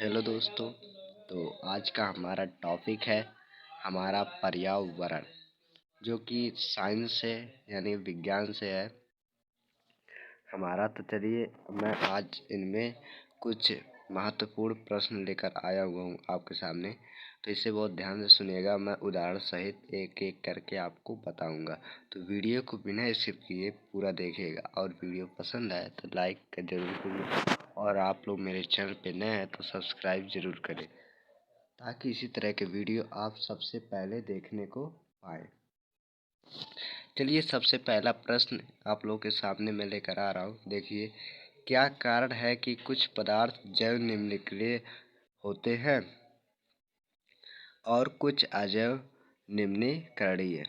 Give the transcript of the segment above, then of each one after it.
Hello दोस्तों। तो आज का हमारा टॉपिक है हमारा पर्यावरण, जो कि साइंस से यानी विज्ञान से है हमारा। तो चलिए मैं आज इनमें कुछ महत्वपूर्ण प्रश्न लेकर आया हुआ हूँ आपके सामने। तो इसे बहुत ध्यान से सुनिएगा, मैं उदाहरण सहित एक एक करके आपको बताऊंगा। तो वीडियो को बिना स्किप किए पूरा देखिएगा, और वीडियो पसंद आए तो लाइक कर जरूर करिए, और आप लोग मेरे चैनल पे नए हैं तो सब्सक्राइब जरूर करें, ताकि इसी तरह के वीडियो आप सबसे पहले देखने को पाएँ। चलिए सबसे पहला प्रश्न आप लोगों के सामने मैं लेकर आ रहा हूँ। देखिए, क्या कारण है कि कुछ पदार्थ जैव निम्नलिखित होते हैं और कुछ अजैव निम्नीकरणीय?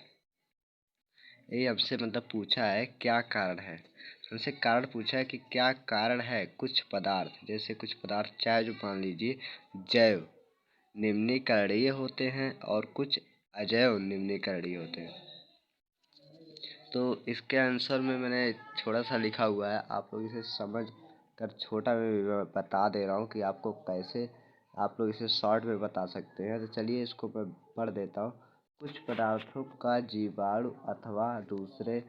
ये हमसे पूछा है क्या कारण है। हमसे कारण पूछा है कि क्या कारण है कुछ पदार्थ, जैसे कुछ पदार्थ चाहे जो मान लीजिए जैव निम्नीकरणीय होते हैं और कुछ अजैव निम्नीकरणीय होते हैं। तो इसके आंसर में मैंने छोटा सा लिखा हुआ है, आप लोग इसे समझ कर छोटा में बता दे रहा हूँ कि आपको कैसे आप लोग इसे शॉर्ट में बता सकते हैं। तो चलिए इसको मैं पढ़ देता हूँ। कुछ पदार्थों का जीवाणु अथवा दूसरे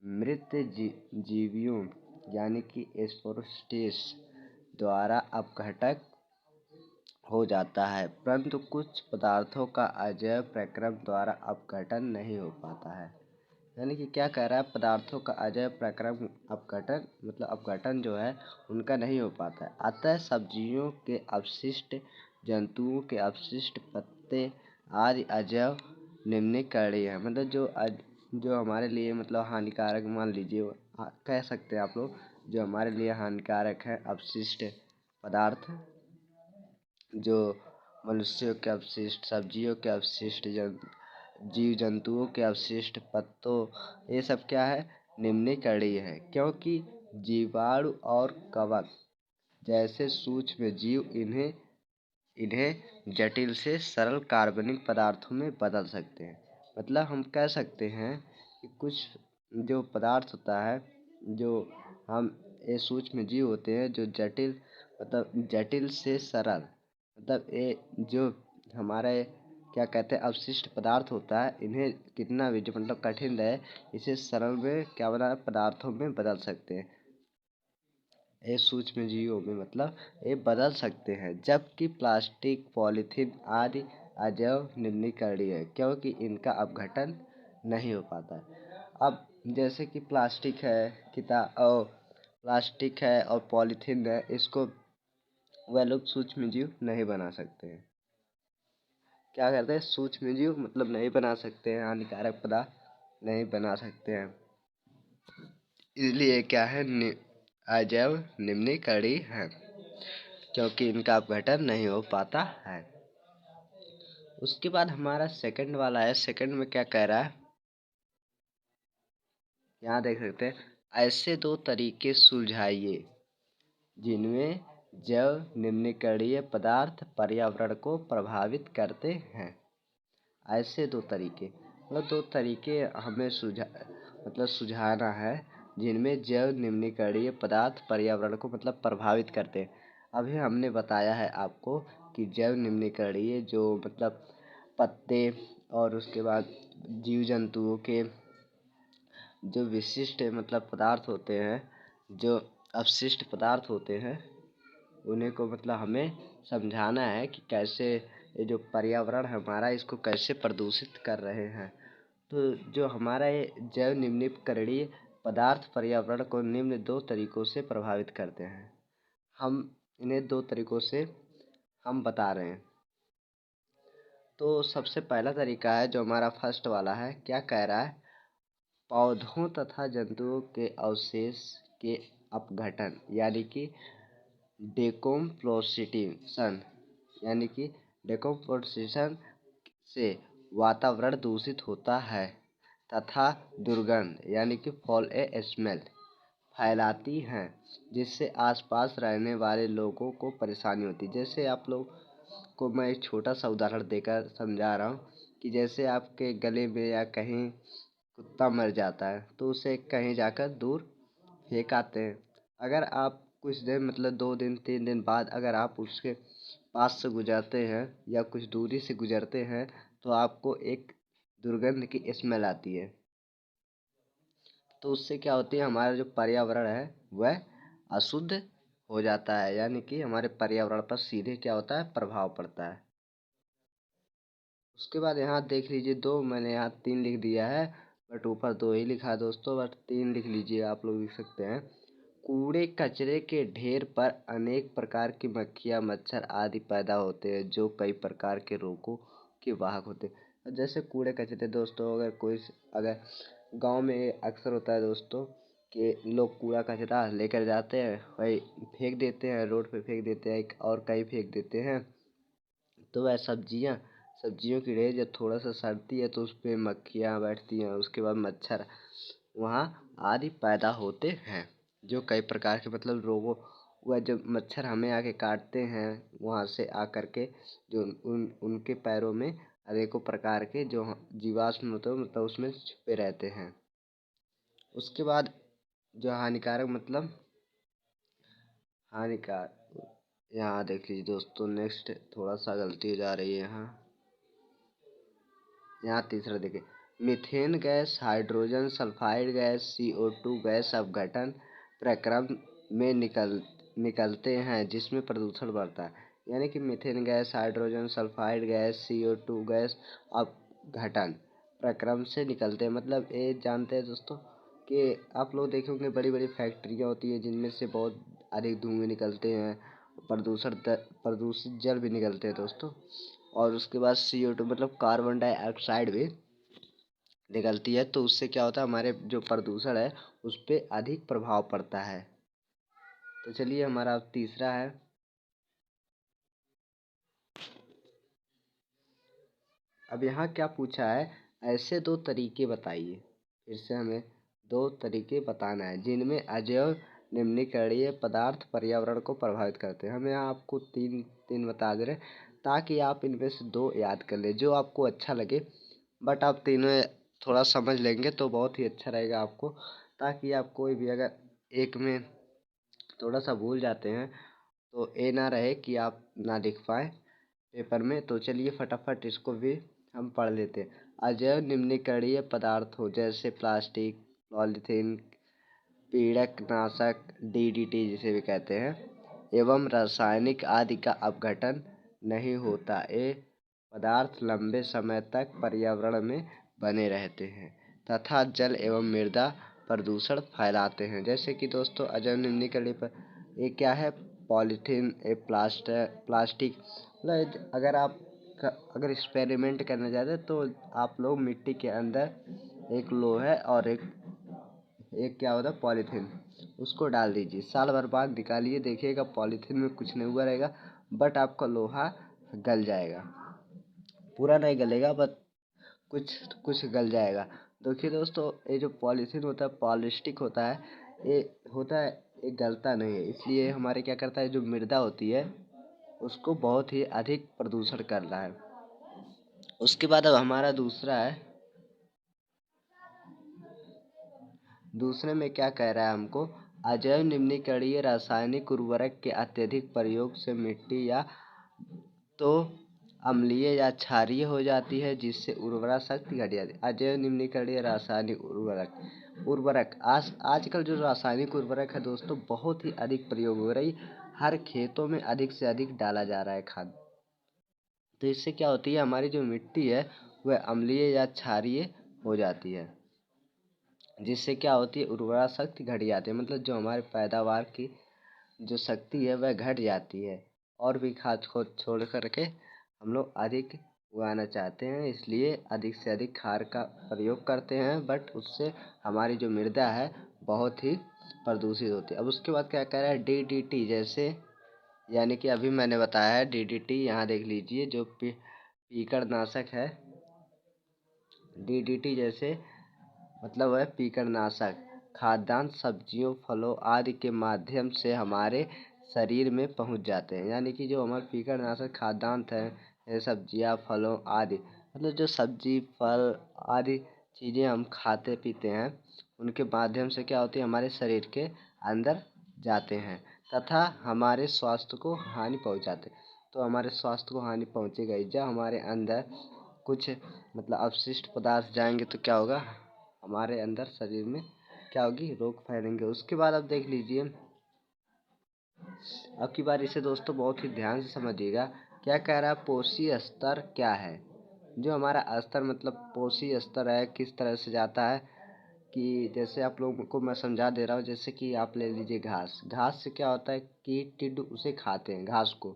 मृत जीवियों यानी कि स्पोरोस्टेस द्वारा अपघटक हो जाता है, परंतु कुछ पदार्थों का अजैव प्रक्रम द्वारा अपघटन नहीं हो पाता है। यानी कि क्या कह रहा है, पदार्थों का अजैव प्रक्रम अपघटन अपघटन जो है उनका नहीं हो पाता है। अतः सब्जियों के अवशिष्ट, जंतुओं के अवशिष्ट, पत्ते आदि अजैव निम्नीकरणीय है। जो हमारे लिए हानिकारक, मान लीजिए कह सकते हैं आप लोग, जो हमारे लिए हानिकारक है अवशिष्ट पदार्थ, जो मनुष्यों के अवशिष्ट, सब्जियों के अवशिष्ट, जीव जंतुओं के अवशिष्ट, पत्तों, ये सब क्या है, निम्नीकरणीय है। क्योंकि जीवाणु और कवक जैसे सूक्ष्म जीव इन्हें इन्हें जटिल से सरल कार्बनिक पदार्थों में बदल सकते हैं। हम कह सकते हैं कि कुछ जो पदार्थ होता है, जो हम ये सूक्ष्म जीव होते हैं, जो जटिल जटिल से सरल, ये जो हमारे क्या कहते हैं अवशिष्ट पदार्थ होता है, इन्हें कितना भी जो कठिन रहे, इसे सरल में क्या बना पदार्थों में बदल सकते हैं। ये सूक्ष्म जीवों में ये बदल सकते हैं। जबकि प्लास्टिक, पॉलीथीन आदि अजैव निम्नीकरणीय है, क्योंकि इनका अपघटन नहीं हो पाता है। अब जैसे कि प्लास्टिक है और पॉलीथीन है, इसको वह लोग सूक्ष्म जीव नहीं बना सकते हैं। क्या करते हैं, सूक्ष्म जीव नहीं बना सकते हैं, हानिकारक पदार्थ नहीं बना सकते हैं। इसलिए क्या है, अजैव निम्नीकरणीय है, क्योंकि इनका अपघटन नहीं हो पाता है। उसके बाद हमारा सेकंड वाला है। सेकंड में क्या कह रहा है, यहाँ देख सकते हैं, ऐसे दो तरीके सुलझाइए जिनमें जैव निम्नीकरणीय पदार्थ पर्यावरण को प्रभावित करते हैं। ऐसे दो तरीके दो तरीके हमें सुझाना है जिनमें जैव निम्नीकरणीय पदार्थ पर्यावरण को प्रभावित करते हैं। अभी हमने बताया है आपको कि जैव निम्नीकरणीय जो पत्ते, और उसके बाद जीव जंतुओं के जो विशिष्ट पदार्थ होते हैं, जो अवशिष्ट पदार्थ होते हैं, उन्हें को हमें समझाना है कि कैसे ये जो पर्यावरण है हमारा, इसको कैसे प्रदूषित कर रहे हैं। तो जो हमारा ये जैव निम्नीकरणीय पदार्थ पर्यावरण को निम्न दो तरीकों से प्रभावित करते हैं। हम इन्हें दो तरीकों से हम बता रहे हैं। तो सबसे पहला तरीका है जो हमारा फर्स्ट वाला है, क्या कह रहा है, पौधों तथा जंतुओं के अवशेष के अपघटन यानी कि डेकोम्पोसिशन से वातावरण दूषित होता है तथा दुर्गंध यानी कि फॉल ए स्मेल फैलाती हैं, जिससे आसपास रहने वाले लोगों को परेशानी होती है। जैसे आप लोग को मैं एक छोटा सा उदाहरण देकर समझा रहा हूँ कि जैसे आपके गले में या कहीं कुत्ता मर जाता है, तो उसे कहीं जाकर दूर फेंक आते हैं। अगर आप कुछ दिन मतलब 2 दिन 3 दिन बाद अगर आप उसके पास से गुजरते हैं या कुछ दूरी से गुजरते हैं तो आपको एक दुर्गंध की स्मेल आती है। तो उससे क्या होती है, हमारा जो पर्यावरण है वह अशुद्ध हो जाता है, यानी कि हमारे पर्यावरण पर सीधे क्या होता है, प्रभाव पड़ता है। उसके बाद यहाँ देख लीजिए, दो मैंने यहाँ 3 लिख दिया है, बट ऊपर 2 ही लिखा है दोस्तों, बट 3 लिख लीजिए, आप लोग लिख सकते हैं। कूड़े कचरे के ढेर पर अनेक प्रकार की मक्खियाँ, मच्छर आदि पैदा होते हैं जो कई प्रकार के रोगों के वाहक होते हैं। जैसे कूड़े कचरे दोस्तों, अगर गांव में अक्सर होता है दोस्तों कि लोग कूड़ा कचरा लेकर जाते हैं, वही फेंक देते हैं, रोड पे फेंक देते हैं और कहीं फेंक देते हैं। तो वह सब्जियों की ढेर जब थोड़ा सा सड़ती है तो उस पे मक्खियाँ बैठती हैं, उसके बाद मच्छर वहाँ आदि पैदा होते हैं जो कई प्रकार के मतलब रोगों, वह जब मच्छर हमें आके काटते हैं वहाँ से आकर के जो उनके पैरों में अनेकों प्रकार के जो जीवाश्म होते हैं मतलब उसमें छुपे रहते हैं। उसके बाद जो हानिकारक मतलब हानिकार यहाँ देख लीजिए दोस्तों, नेक्स्ट थोड़ा सा गलती हो जा रही है यहाँ तीसरा देखिए, methane gas, hydrogen sulphide gas, CO2 gas अपघटन प्रक्रम में निकलते हैं जिसमें प्रदूषण बढ़ता है। यानी कि methane gas, hydrogen sulphide gas, CO2 gas अपघटन प्रक्रम से निकलते हैं। मतलब ये जानते हैं दोस्तों कि आप लोग देखे होंगे बड़ी बड़ी फैक्ट्रियाँ होती है जिनमें से बहुत अधिक धुएं निकलते हैं, प्रदूषित जल भी निकलते हैं दोस्तों। और उसके बाद CO2 मतलब कार्बन डाइऑक्साइड भी निकलती है। तो उससे क्या होता है, हमारे जो प्रदूषण है उस पर अधिक प्रभाव पड़ता है। तो चलिए हमारा अब तीसरा है, अब यहाँ क्या पूछा है, ऐसे 2 तरीके बताइए। फिर से हमें 2 तरीके बताना है जिनमें अजैव निम्नीकरणीय पदार्थ पर्यावरण को प्रभावित करते हैं। हम यहाँ आपको तीन तीन बता दे रहे हैं ताकि आप इनमें से 2 याद कर लें जो आपको अच्छा लगे। बट आप तीनों थोड़ा समझ लेंगे तो बहुत ही अच्छा रहेगा आपको, ताकि आप कोई भी अगर एक में थोड़ा सा भूल जाते हैं तो ये ना रहे कि आप ना लिख पाए पेपर में। तो चलिए फटाफट इसको भी हम पढ़ लेते हैं। अजैव निम्नीकरणीय पदार्थों जैसे प्लास्टिक, पॉलीथीन, पीड़कनाशक DDT जिसे भी कहते हैं एवं रासायनिक आदि का अपघटन नहीं होता। ये पदार्थ लंबे समय तक पर्यावरण में बने रहते हैं तथा जल एवं मृदा प्रदूषण फैलाते हैं। जैसे कि दोस्तों अजैव निम्नीकरणीय पर ये क्या है, पॉलीथीन, ये प्लास्टिक। मतलब अगर एक्सपेरिमेंट करने जाते हैं तो आप लोग मिट्टी के अंदर एक लोहा और एक क्या होता है पॉलीथीन, उसको डाल दीजिए, साल भर बाद निकालिए, देखिएगा पॉलीथीन में कुछ नहीं हुआ रहेगा, बट आपका लोहा गल जाएगा, पूरा नहीं गलेगा बट कुछ कुछ गल जाएगा। देखिए दोस्तों, ये जो पॉलीथीन होता है, पॉलिस्टिक होता है, ये होता है, ये गलता नहीं है, इसलिए हमारे क्या करता है, जो मृदा होती है उसको बहुत ही अधिक प्रदूषण कर रहा है। उसके बाद अब हमारा दूसरा है, दूसरे में क्या कह रहा है हमको, अजैव निम्नीकरणीय रासायनिक उर्वरक के अत्यधिक प्रयोग से मिट्टी या तो अम्लीय या क्षारीय हो जाती है जिससे उर्वरा शक्ति घट जाती है। अजैव निम्नीकरणीय रासायनिक उर्वरक आजकल जो रासायनिक उर्वरक है दोस्तों बहुत ही अधिक प्रयोग हो रही, हर खेतों में अधिक से अधिक डाला जा रहा है खाद। तो इससे क्या होती है, हमारी जो मिट्टी है वह अम्लीय या क्षारीय हो जाती है जिससे क्या होती है, उर्वरा शक्ति घट जाती है। मतलब जो हमारे पैदावार की जो शक्ति है वह घट जाती है। और भी खाद को छोड़ करके हम लोग अधिक उगाना चाहते हैं, इसलिए अधिक से अधिक खाद का प्रयोग करते हैं, बट उससे हमारी जो मृदा है बहुत ही प्रदूषित होती है। अब उसके बाद क्या कह रहा है, DDT जैसे, यानी कि अभी मैंने बताया है DDT, यहाँ देख लीजिए जो कीटनाशक है, DDT जैसे मतलब वह कीटनाशक खाद्यान्न, सब्जियों, फलों आदि के माध्यम से हमारे शरीर में पहुंच जाते हैं। यानी कि जो हमारे कीटनाशक खाद्यान्न है, ये सब्जियां, फलों आदि, मतलब जो सब्जी फल आदि चीज़ें हम खाते पीते हैं उनके माध्यम से क्या होती है, हमारे शरीर के अंदर जाते हैं तथा हमारे स्वास्थ्य को हानि पहुंचाते हैं। तो हमारे स्वास्थ्य को हानि पहुंचेगा ही। जब हमारे अंदर कुछ मतलब अपशिष्ट पदार्थ जाएंगे तो क्या होगा, हमारे अंदर शरीर में क्या होगी, रोग फैलेंगे। उसके बाद अब देख लीजिए, अब की बार इसे दोस्तों बहुत ही ध्यान से समझिएगा। क्या कह रहा है, पोषी स्तर क्या है। जो हमारा स्तर मतलब पोषी स्तर है, किस तरह से जाता है कि जैसे आप लोगों को मैं समझा दे रहा हूँ। जैसे कि आप ले लीजिए घास। घास से क्या होता है, कीट टिड्डे उसे खाते हैं, घास को।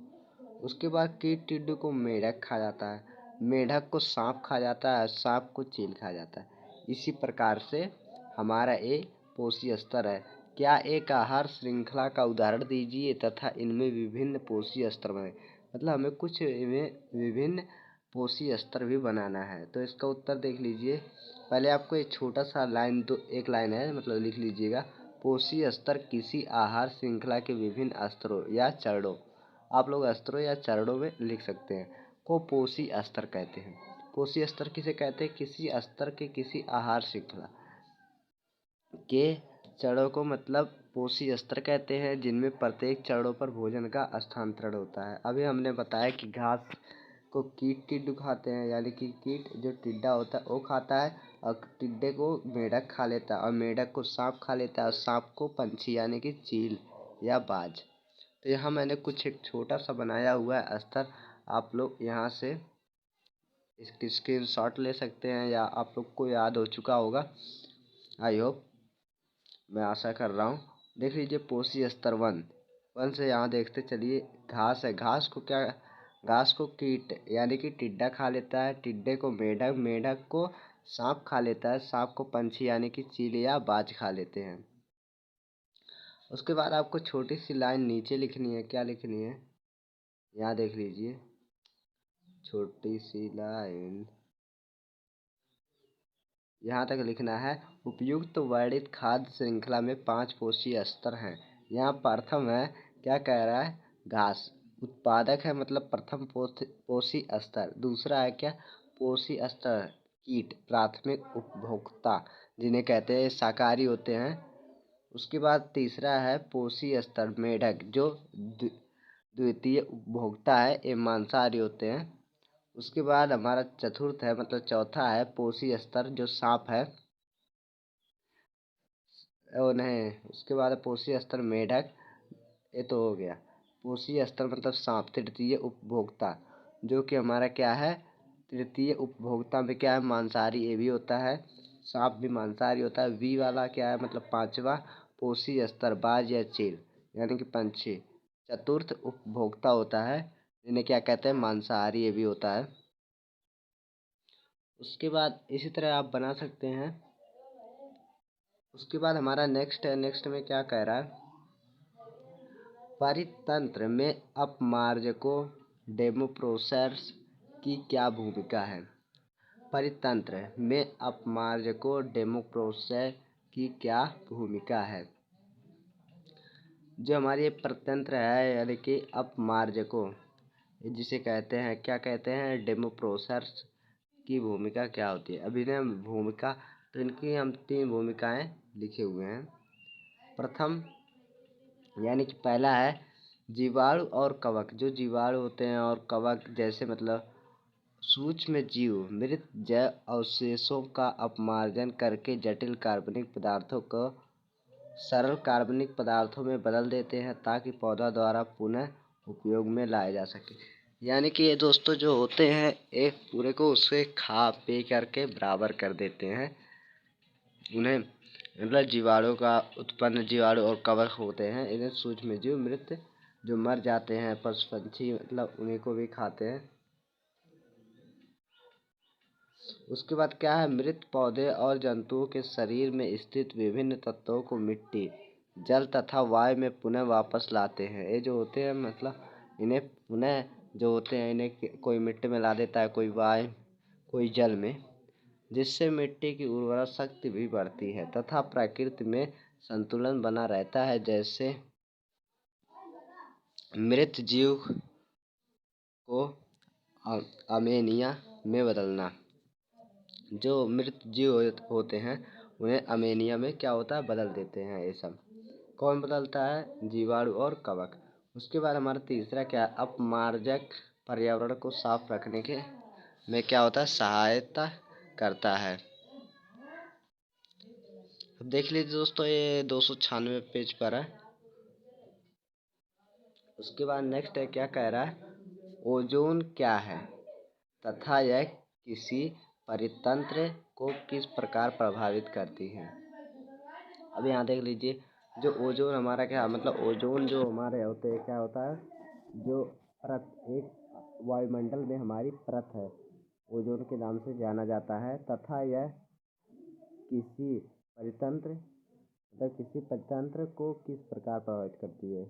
उसके बाद कीट टिड्डे को मेढक खा जाता है, मेढक को सांप खा जाता है, सांप को चील खा जाता है। इसी प्रकार से हमारा एक पोषी स्तर है। क्या एक आहार श्रृंखला का उदाहरण दीजिए तथा इनमें विभिन्न पोषी स्तर बने। मतलब हमें कुछ इनमें विभिन्न पोषी स्तर भी बनाना है। तो इसका उत्तर देख लीजिए। पहले आपको एक छोटा सा लाइन, तो एक लाइन है मतलब लिख लीजिएगा। पोषी स्तर किसी आहार श्रृंखला के विभिन्न स्तरों या चरणों, आप लोग स्तरों या चरणों में लिख सकते हैं, को पोषी स्तर कहते हैं। पोषी स्तर किसे कहते हैं, किसी स्तर के किसी आहार श्रृंखला के चरणों को मतलब पोषी स्तर कहते हैं, जिनमें प्रत्येक चरणों पर भोजन का स्थानांतरण होता है। अभी हमने बताया कि घास को कीट टिड्डे खाते हैं, यानी कि कीट जो टिड्डा होता है वो खाता है, और टिड्डे को मेढक खा लेता है, और मेढक को सांप खा लेता है, और सांप को पंछी यानी कि चील या बाज। तो यहाँ मैंने कुछ एक छोटा सा बनाया हुआ है स्तर। आप लोग यहाँ से इसकी स्क्रीनशॉट ले सकते हैं, या आप लोग को याद हो चुका होगा, आई होप, मैं आशा कर रहा हूँ। देख लीजिए पोषी स्तर वन। वन से यहाँ देखते चलिए, घास है। घास को कीट यानी कि टिड्डा खा लेता है, टिड्डे को मेढक, मेढक को सांप खा लेता है, सांप को पंछी यानी कि चील या बाज खा लेते हैं। उसके बाद आपको छोटी सी लाइन नीचे लिखनी है। क्या लिखनी है, यहाँ देख लीजिए, छोटी सी लाइन यहाँ तक लिखना है। उपयुक्त वर्णित खाद्य श्रृंखला में 5 पोषी स्तर हैं। यहाँ प्रथम है, क्या कह रहा है, घास उत्पादक है, मतलब प्रथम पोषी स्तर। दूसरा है क्या, पोषी स्तर कीट प्राथमिक उपभोक्ता, जिन्हें कहते हैं शाकाहारी होते हैं। उसके बाद तीसरा है पोषी स्तर मेढक, जो द्वितीय उपभोक्ता है, ये मांसाहारी होते हैं। उसके बाद हमारा चतुर्थ है मतलब चौथा है पोषी स्तर, जो सांप है। ओ नहीं, उसके बाद पोषी स्तर मेढक, ये तो हो गया। पोषी स्तर मतलब सांप। तृतीय उपभोक्ता, जो कि हमारा क्या है, तृतीय उपभोक्ता में क्या है, मांसाहारी ये भी होता है, सांप भी मांसाहारी होता है। वी वाला क्या है, मतलब पांचवा पोषी स्तर बाज या चील यानी कि पंछी, चतुर्थ उपभोक्ता होता है, जिन्हें क्या कहते हैं, मांसाहारी ये भी होता है। उसके बाद इसी तरह आप बना सकते हैं। उसके बाद हमारा नेक्स्ट है। नेक्स्ट में क्या कह रहा है, परितंत्र में अपमार्जकों डेमोप्रोसेस की क्या भूमिका है। परितंत्र में अपमार्जकों डेमोप्रोसेस की क्या भूमिका है। जो हमारी ये परतंत्र है यानी कि अपमार्जकों, जिसे कहते हैं, क्या कहते हैं, डेमोप्रोसेस की भूमिका क्या होती है। अभी ने भूमिका, तो इनकी हम 3 भूमिकाएं लिखे हुए हैं। प्रथम यानी कि पहला है जीवाणु और कवक। जो जीवाणु होते हैं और कवक जैसे मतलब सूक्ष्म जीव मृत जैव अवशेषों का अपमार्जन करके जटिल कार्बनिक पदार्थों को सरल कार्बनिक पदार्थों में बदल देते हैं, ताकि पौधा द्वारा पुनः उपयोग में लाए जा सके। यानी कि ये दोस्तों जो होते हैं, एक पूरे को उससे खा पी करके बराबर कर देते हैं। उन्हें मतलब जीवाणु का उत्पन्न जीवाणु और कवक होते हैं, इन्हें सूक्ष्म जीव मृत जो मर जाते हैं पशु पंछी, मतलब उन्हीं को भी खाते हैं। उसके बाद क्या है, मृत पौधे और जंतुओं के शरीर में स्थित विभिन्न तत्वों को मिट्टी, जल तथा वायु में पुनः वापस लाते हैं। ये जो होते हैं मतलब इन्हें पुनः जो होते हैं, इन्हें कोई मिट्टी में ला देता है, कोई वायु, कोई जल में, जिससे मिट्टी की उर्वरा शक्ति भी बढ़ती है तथा प्रकृति में संतुलन बना रहता है। जैसे मृत जीव को अमेनिया में बदलना। जो मृत जीव होते हैं उन्हें अमेनिया में क्या होता है, बदल देते हैं ये सब। कौन बदलता है? जीवाणु और कवक। उसके बाद हमारा तीसरा क्या है? अपमार्जक पर्यावरण को साफ रखने के में क्या होता है? सहायता करता है। अब देख लीजिए दोस्तों, ये 296 पेज पर है। उसके बाद नेक्स्ट है, क्या कह रहा है? ओजोन क्या है तथा यह किसी परितंत्र को किस प्रकार प्रभावित करती है? अब यहाँ देख लीजिए, जो ओजोन हमारा क्या मतलब, ओजोन जो हमारे होते हैं क्या होता है? जो परत, एक वायुमंडल में हमारी परत है, ओजोन के नाम से जाना जाता है, तथा यह किसी परितंत्र मतलब किसी परितंत्र को किस प्रकार प्रभावित करती है,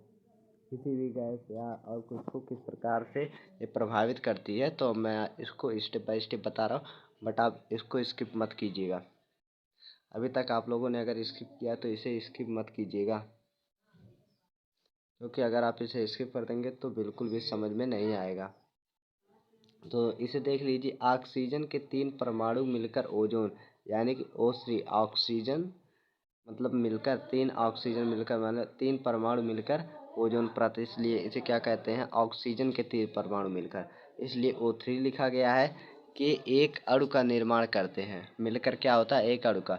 किसी भी गैस या और कुछ को किस प्रकार से ये प्रभावित करती है। तो मैं इसको स्टेप बाय स्टेप बता रहा हूँ, बट आप इसको स्किप मत कीजिएगा। अभी तक आप लोगों ने अगर स्किप किया तो इसे स्किप मत कीजिएगा, क्योंकि अगर आप इसे स्किप कर देंगे तो बिल्कुल भी समझ में नहीं आएगा। तो इसे देख लीजिए, ऑक्सीजन के 3 परमाणु मिलकर ओजोन, यानी कि O3 ऑक्सीजन मतलब मिलकर 3 ऑक्सीजन मिलकर मतलब 3 परमाणु मिलकर ओजोन परत, इसलिए इसे क्या कहते हैं? ऑक्सीजन के 3 परमाणु मिलकर, इसलिए O3 लिखा गया है कि एक अणु का निर्माण करते हैं। मिलकर क्या होता है? एक अणु का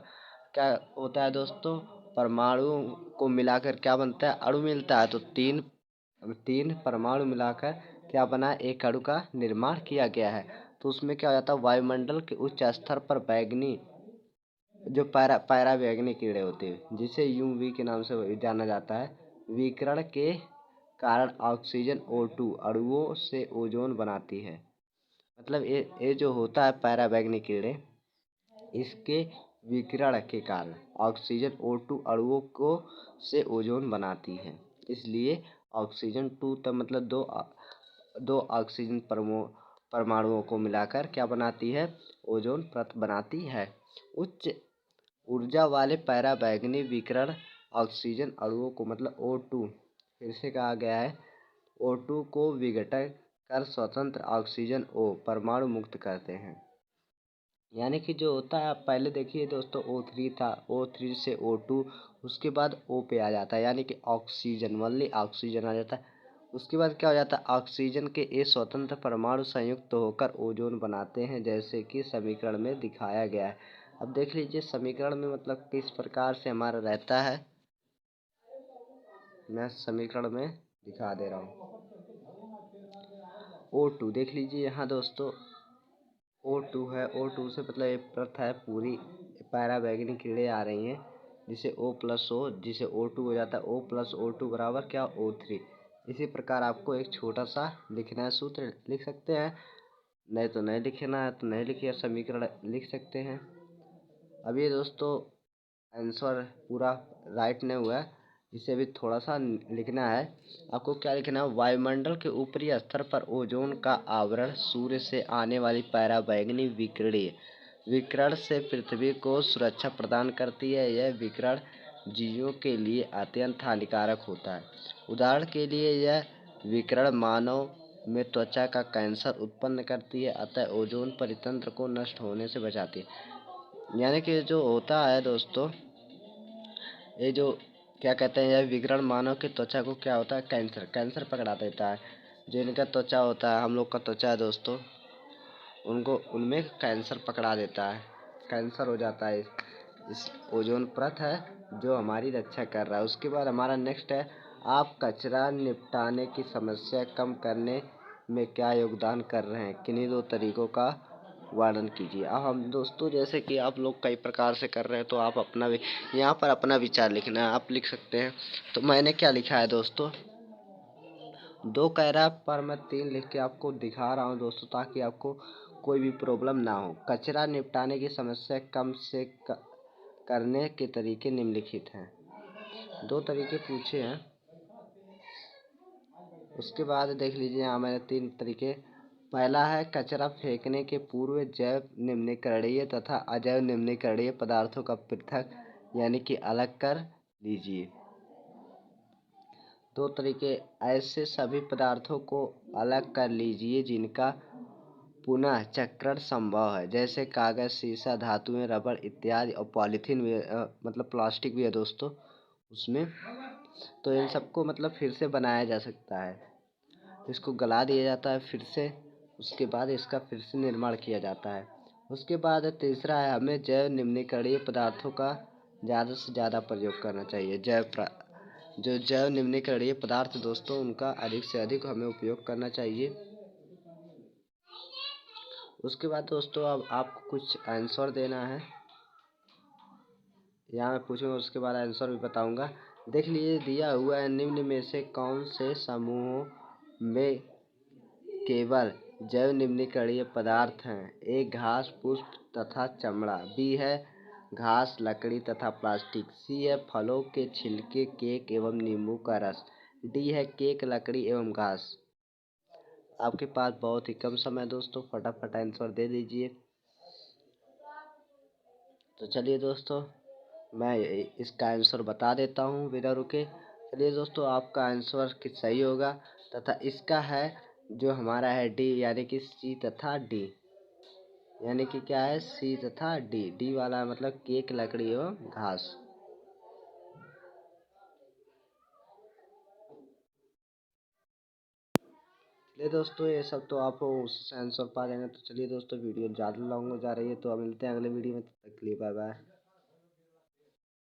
क्या होता है दोस्तों? परमाणु को मिलाकर क्या बनता है? अणु मिलता है। तो तीन परमाणु मिलाकर क्या बना? एक अणु का निर्माण किया गया है। तो उसमें क्या हो जाता है? वायुमंडल के उच्च स्तर पर बैगनी जो पराबैंगनी कीड़े होते हैं, जिसे यूवी के नाम से जाना जाता है, विकिरण के कारण ऑक्सीजन O2 अणुओं से ओजोन बनाती है। मतलब ये जो होता है पराबैंगनी कीड़े, इसके विकिरण के कारण ऑक्सीजन O2 अणुओं को से ओजोन बनाती है। इसलिए ऑक्सीजन 2 तब मतलब दो ऑक्सीजन परमाणुओं को मिलाकर क्या बनाती है? ओजोन परत बनाती है। उच्च ऊर्जा वाले पराबैंगनी विकिरण ऑक्सीजन अणुओं को मतलब O2, फिर से कहा गया है, O2 को विघटन कर स्वतंत्र ऑक्सीजन O परमाणु मुक्त करते हैं। यानी कि जो होता है, आप पहले देखिए दोस्तों, O3 था, O3 से O2, उसके बाद O पे आ जाता है, यानी कि ऑक्सीजन वनली ऑक्सीजन आ जाता है। उसके बाद क्या हो जाता है? ऑक्सीजन के ये स्वतंत्र परमाणु संयुक्त होकर ओजोन बनाते हैं, जैसे कि समीकरण में दिखाया गया है। अब देख लीजिए समीकरण में मतलब किस प्रकार से हमारा रहता है, मैं समीकरण में दिखा दे रहा हूँ। O2 देख लीजिए यहाँ दोस्तों, O2 है, O2 से मतलब एक परत है पूरी, पराबैंगनी कीड़े आ रही हैं, जिसे O+O, जिसे O2 हो जाता है, O+O2 बराबर क्या? O3। इसी प्रकार आपको एक छोटा सा लिखना है, सूत्र लिख सकते हैं, नहीं तो नहीं लिखना है तो नहीं लिखिए, समीकरण लिख सकते हैं। अब ये दोस्तों आंसर पूरा राइट नहीं हुआ है, इसे भी थोड़ा सा लिखना है। आपको क्या लिखना है? वायुमंडल के ऊपरी स्तर पर ओजोन का आवरण सूर्य से आने वाली पराबैंगनी विकिरणीय विकिरण से पृथ्वी को सुरक्षा प्रदान करती है। यह विकिरण जीवों के लिए अत्यंत हानिकारक होता है। उदाहरण के लिए यह विकिरण मानव में त्वचा का कैंसर उत्पन्न करती है, अतः ओजोन परितंत्र को नष्ट होने से बचाती है। यानी कि जो होता है दोस्तों, ये जो क्या कहते हैं, यह विकिरण मानव की त्वचा को क्या होता है? कैंसर पकड़ा देता है। जो इनका त्वचा होता है, हम लोग का त्वचा है दोस्तों, उनको उनमें कैंसर पकड़ा देता है, कैंसर हो जाता है। इस ओजोन परत है जो हमारी रक्षा कर रहा है। उसके बाद हमारा नेक्स्ट है, आप कचरा निपटाने की समस्या कम करने में क्या योगदान कर रहे हैं? किन्हीं 2 तरीकों का वर्णन कीजिए। अब हम दोस्तों, जैसे कि आप लोग कई प्रकार से कर रहे हैं, तो आप अपना भी यहाँ पर अपना विचार लिखना है, आप लिख सकते हैं। तो मैंने क्या लिखा है दोस्तों, 2 कह रहा है पर मैं 3 लिख के आपको दिखा रहा हूँ दोस्तों, ताकि आपको कोई भी प्रॉब्लम ना हो। कचरा निपटाने की समस्या कम से करने के तरीके निम्नलिखित हैं। 2 तरीके पूछे हैं। उसके बाद देख लीजिए, यहाँ मैंने 3 तरीके। पहला है, कचरा फेंकने के पूर्व जैव निम्नीकरणीय तथा अजैव निम्नीकरणीय पदार्थों का पृथक यानी कि अलग कर लीजिए। 2 तरीके, ऐसे सभी पदार्थों को अलग कर लीजिए जिनका पुनः चक्रण संभव है, जैसे कागज, शीशा, धातुएं, रबड़ इत्यादि, और पॉलीथीन भी मतलब प्लास्टिक भी है दोस्तों उसमें। तो इन सबको मतलब फिर से बनाया जा सकता है। इसको गला दिया जाता है फिर से, उसके बाद इसका फिर से निर्माण किया जाता है। उसके बाद तीसरा है, हमें जैव निम्नीकरणीय पदार्थों का ज़्यादा से ज़्यादा प्रयोग करना चाहिए। जो जैव निम्नीकरणीय पदार्थ दोस्तों, उनका अधिक से अधिक हमें उपयोग करना चाहिए। उसके बाद दोस्तों अब आपको कुछ आंसर देना है, यहाँ मैं पूछूंगा उसके बाद आंसर भी बताऊंगा। देख लीजिए, दिया हुआ है, निम्न में से कौन से समूहों में केवल जैव निम्नीकरणीय पदार्थ हैं? ए घास, पुष्प तथा चमड़ा। बी है घास, लकड़ी तथा प्लास्टिक। सी है फलों के छिलके, केक एवं नींबू का रस। डी है केक, लकड़ी एवं घास। आपके पास बहुत ही कम समय दोस्तों, फटाफट आंसर दे दीजिए। तो चलिए दोस्तों, मैं इसका आंसर बता देता हूँ बिना रुके। चलिए दोस्तों, आपका आंसर कि सही होगा, तथा इसका है जो हमारा है डी, यानी कि सी तथा डी। यानी कि क्या है, सी तथा डी। डी वाला मतलब केक, लकड़ी एवं घास। चलिए दोस्तों, ये सब तो आप उससे आंसर पा जाएंगे। तो चलिए दोस्तों, वीडियो ज़्यादा लॉन्ग हो जा रही है, तो अब मिलते हैं अगले वीडियो में। तब तक के लिए बाय बाय।